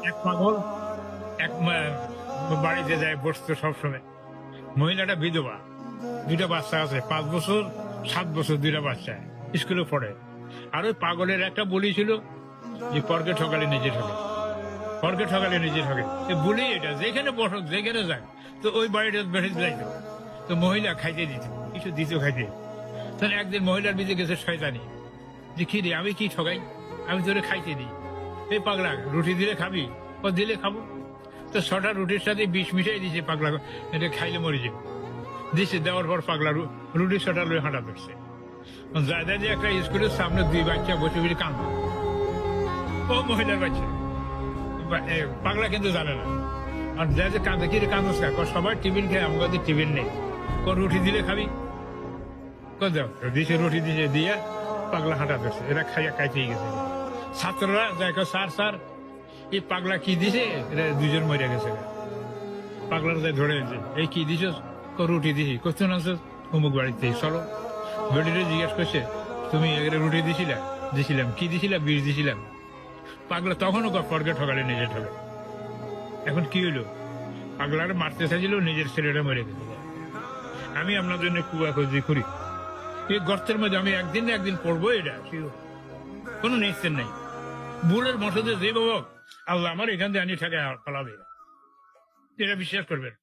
এক পাগল এক বাড়িতে যায় বসতো সবসময়। মহিলাটা বিধবা, দুইটা বাচ্চা আছে, 5 বছর 7 বছর, দুইটা বাচ্চা স্কুলে পড়ে। আর ওই পাগলের একটা বলি ছিল যে পরকে ঠকালে নিজে ঠকে, পরকে ঠকালে নিজে ঠকে। বলি এটা যেখানে বসত যেখানে যায়, তো ওই বাড়িটা বেড়ে যাইত। তো মহিলা খাইতে দিত, কিছু দিত খাইতে। তাহলে একদিন মহিলার বিজে গেছে শয়তানি, যে কি রে আমি কি ঠকাই, আমি তোরে খাইতে দিই। এই পাগলা রুটি দিলে খাবি, ও দিলে খাবো। তো 6টা রুটির সাথে বিষ মিশাই দিছে, পাগলা এটা খাইলে মরে যাবে। দিছে, দেওয়ার পর পাগলা রুটি 6টা লয়ে হাঁটা ধরছে। জায়দা যে একটা স্কুলের সামনে 2 বাচ্চা বসে বসে কান্দ, ও মহিলার বাচ্চা, পাগলা কিন্তু জানে না। আর যা যে কান্দে, কি রে কান্দস কা, সবাই টিফিন খায়, আমাদের টিফিন নেই। রুটি দিলে খাবি, দাও দিছে, রুটি দিছে, দিয়া পাগলা হাঁটা ধরছে। এরা খাইয়া খাইতেই গেছে। ছাত্ররা দেখো স্যার স্যার এই পাগলা কি দিছে, এরা 2জন মরে গেছে। পাগলার যাই ধরে গেছে, এই কি দিছ, রুটি দিছি। কোথাও আনছো, অমুক বাড়িতে, চলো। বেডিরে জিজ্ঞেস করছে, তুমি এগুলো রুটি দিছিলা? দিছিলাম। কি দিছিলাম? বিষ দিছিলাম। পাগলা তখনও পরকে ঠকালে নিজে ঠকে। এখন কি হইলো, পাগলার মারতে চাইছিল, নিজের ছেলেটা মরে গেছে। আমি আপনার জন্য কুয়া খুঁজি করি, এই গর্তের মধ্যে আমি একদিন না একদিন পড়বো, এটা কোনো নিশ্চয় নাই। ভুলের মশদে যে বাবক আল্লাহ আমার এখান থেকে আনি ঠেকায় ফেলাবে, এটা বিশ্বাস করবেন।